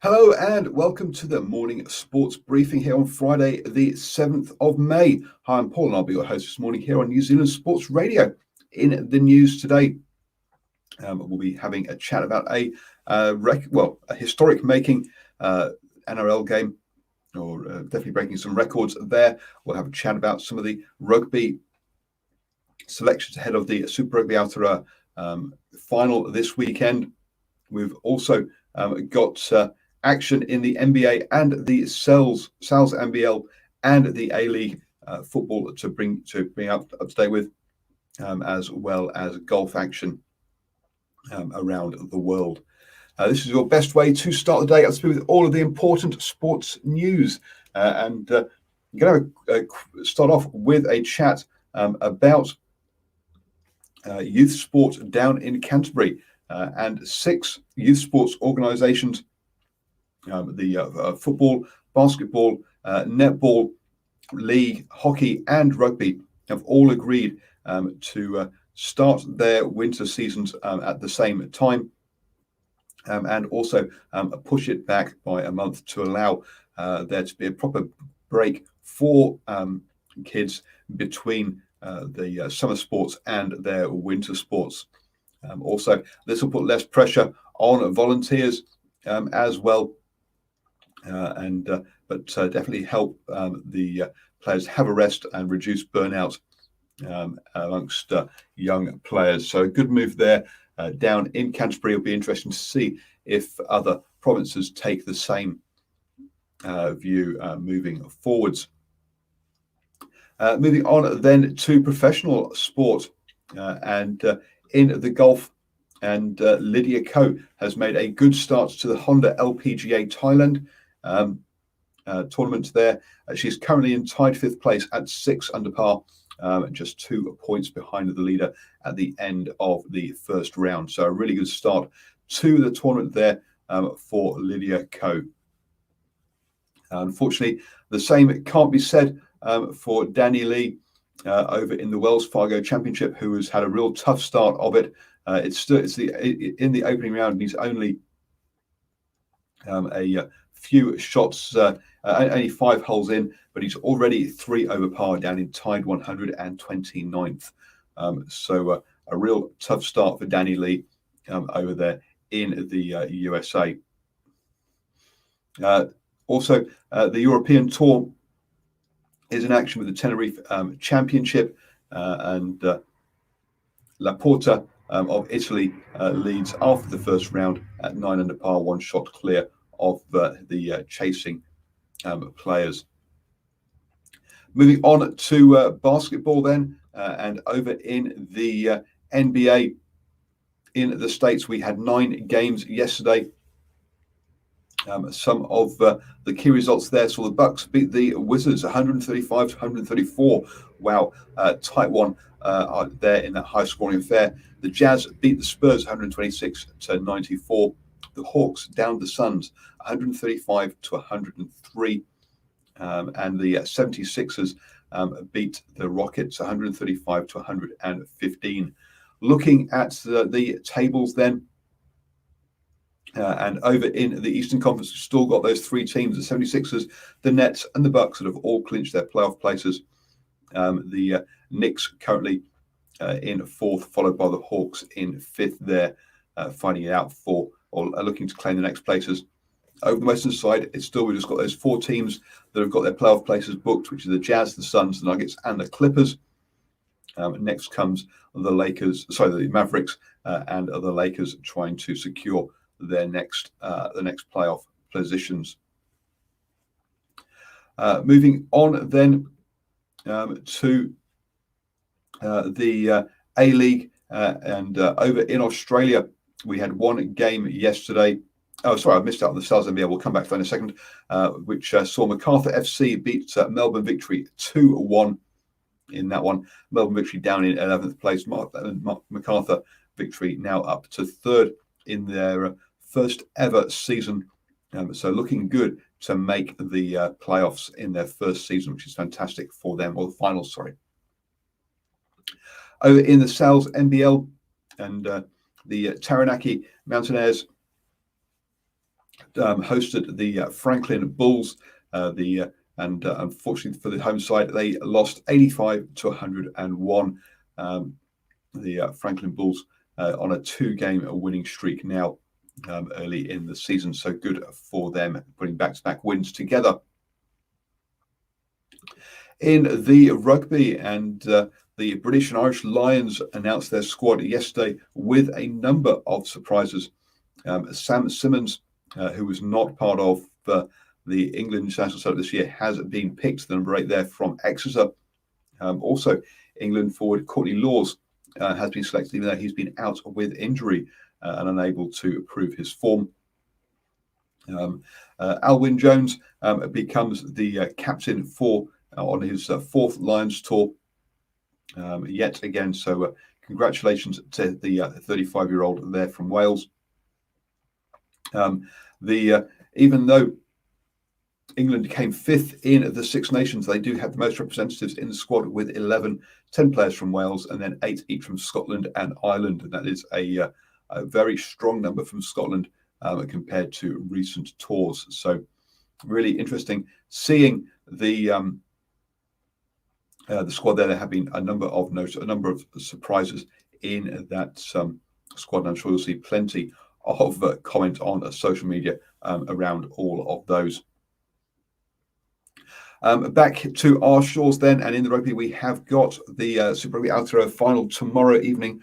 Hello and welcome to the morning sports briefing here on Friday, the 7th of May. Hi, I'm Paul and I'll be your host this morning here on New Zealand Sports Radio. In the news today, we'll be having a chat about a historic making NRL game, or definitely breaking some records there. We'll have a chat about some of the rugby selections ahead of the Super Rugby Aotearoa final this weekend. We've also got action in the NBA and the Sal's NBL and the A-League football to bring up to date with, as well as golf action around the world. This is your best way to start the day. I'll speak with all of the important sports news, and I'm going to start off with a chat about youth sport down in Canterbury, and 6 youth sports organisations, the football, basketball, netball, league, hockey and rugby have all agreed to start their winter seasons at the same time, and also push it back by a month to allow there to be a proper break for kids between the summer sports and their winter sports. Also, this will put less pressure on volunteers as well, but definitely help the players have a rest and reduce burnout amongst young players. So a good move there down in Canterbury. It'll be interesting to see if other provinces take the same view moving forwards. Moving on then to professional sport, and in the golf, and Lydia Ko has made a good start to the Honda LPGA Thailand tournament there. She's currently in tied 5th place at 6 under par, just 2 points behind the leader at the end of the first round. So a really good start to the tournament there for Lydia Ko. Unfortunately, the same can't be said for Danny Lee over in the Wells Fargo Championship, who has had a real tough start of it. In the opening round, he's only a few shots, only 5 holes in, but he's already 3 over par, down in tied 129th. So a real tough start for Danny Lee over there in the USA. Also, the European Tour is in action with the Tenerife Championship, and La Porta of Italy leads after the first round at 9 under par, 1 shot clear of the chasing players. Moving on to basketball then, and over in the NBA in the States, we had 9 games yesterday. Some of the key results there saw the Bucks beat the Wizards 135 to 134. Wow, tight one there in that high-scoring affair. The Jazz beat the Spurs 126 to 94. The Hawks downed the Suns 135 to 103. And the 76ers beat the Rockets 135 to 115. Looking at the tables then, and over in the Eastern Conference, we've still got those 3 teams, the 76ers, the Nets and the Bucks, that have all clinched their playoff places. The Knicks currently in 4th, followed by the Hawks in 5th there, fighting it out for, or looking to claim the next places. Over the Western side, we've just got those 4 teams that have got their playoff places booked, which are the Jazz, the Suns, the Nuggets and the Clippers. Next comes the Mavericks, and the Lakers trying to secure their next playoff positions. Moving on then to the A-League, and over in Australia, we had 1 game yesterday. Oh, sorry, I missed out on the Stars NBA. We'll come back to that in a second, which saw Macarthur FC beat Melbourne Victory 2-1 in that one. Melbourne Victory down in 11th place. Macarthur Victory now up to 3rd in their first ever season. So looking good to make the playoffs in their first season, which is fantastic for them, or the finals, sorry. Over in the Sal's NBL, and the Taranaki Mountaineers hosted the Franklin Bulls. And unfortunately for the home side, they lost 85 to 101. The Franklin Bulls on a 2-game winning streak now early in the season. So good for them, putting back-to-back wins together. In the rugby, and the British and Irish Lions announced their squad yesterday with a number of surprises. Sam Simmons, who was not part of the England international setup this year, has been picked, the number 8 there from Exeter. Also, England forward Courtney Laws has been selected, even though he's been out with injury and unable to prove his form. Alwyn Jones becomes the captain for on his 4th Lions tour yet again. So congratulations to the 35-year-old there from Wales. Even though England came 5th in the Six Nations, they do have the most representatives in the squad with 11, 10 players from Wales, and then 8 each from Scotland and Ireland. And that is a very strong number from Scotland compared to recent tours. So really interesting seeing the squad there. There have been a number of notes, a number of surprises in that squad, and I'm sure you'll see plenty of comment on social media around all of those. Back to our shores then, and in the rugby we have got the Super Rugby Aotearoa final tomorrow evening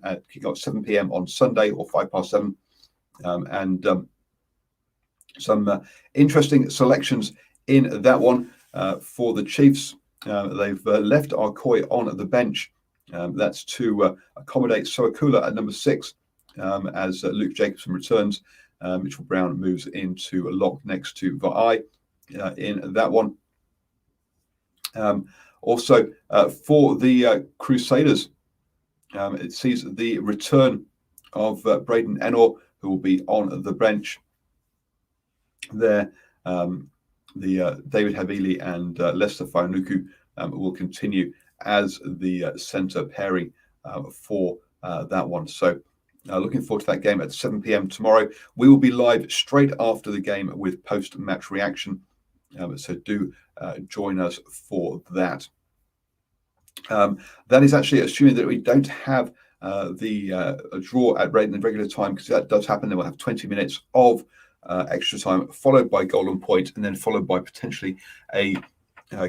at kick off 7 p.m. on Sunday, or 7:05, and some interesting selections in that one for the Chiefs. They've left Arcoy on the bench. That's to accommodate Soakula at number 6 as Luke Jacobson returns. Mitchell Brown moves into a lock next to Vai in that one. Also, for the Crusaders, it sees the return of Braden Enor, who will be on the bench there. The David Havili and Lester Fainuku will continue as the centre pairing for that one. So looking forward to that game at 7 p.m. tomorrow. We will be live straight after the game with post-match reaction. So do join us for that. That is actually assuming that we don't have the draw at regular time, because that does happen. Then we'll have 20 minutes of extra time, followed by golden point, and then followed by potentially a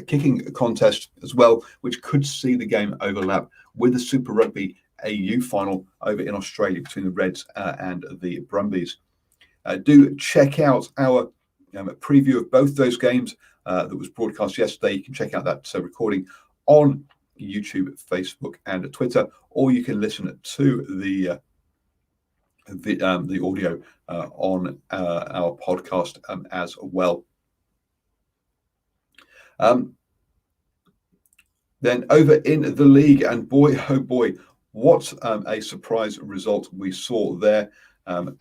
kicking contest as well, which could see the game overlap with the Super Rugby AU final over in Australia between the Reds and the Brumbies. Do check out our preview of both those games that was broadcast yesterday. You can check out that recording on YouTube, Facebook, and Twitter, or you can listen to the audio on our podcast as well. Then over in the league, and boy, oh boy, what a surprise result we saw there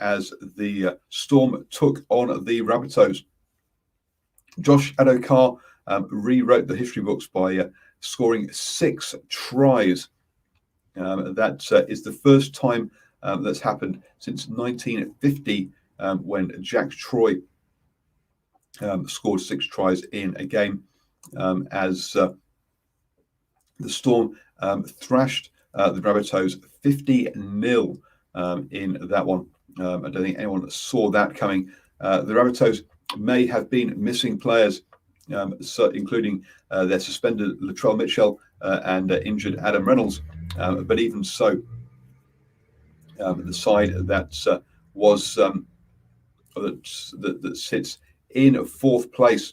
as the Storm took on the Rabbitohs. Josh Adokar rewrote the history books by scoring 6 tries. That is the first time that's happened since 1950, when Jack Troy scored 6 tries in a game, as the Storm thrashed the Rabbitohs 50-0 in that one. I don't think anyone saw that coming. The Rabbitohs may have been missing players, so including their suspended Latrell Mitchell and injured Adam Reynolds. But even so, the side that was that sits in 4th place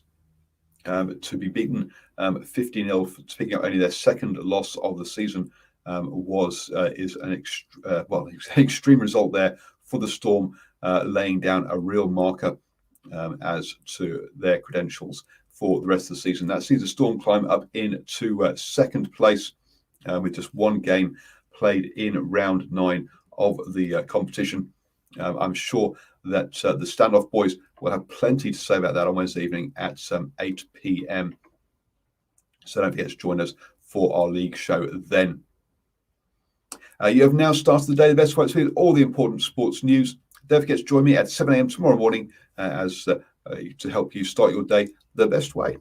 to be beaten 50-0, picking up only their 2nd loss of the season, is an extreme result there for the Storm, laying down a real marker as to their credentials for the rest of the season. That sees the Storm climb up into 2nd place with just 1 game played in round 9 of the competition. I'm sure that the Standoff boys will have plenty to say about that on Wednesday evening at 8 p.m. So don't forget to join us for our league show then. You have now started the day the best way to see all the important sports news Don't forget to join me at 7 a.m. tomorrow morning to help you start your day the best way.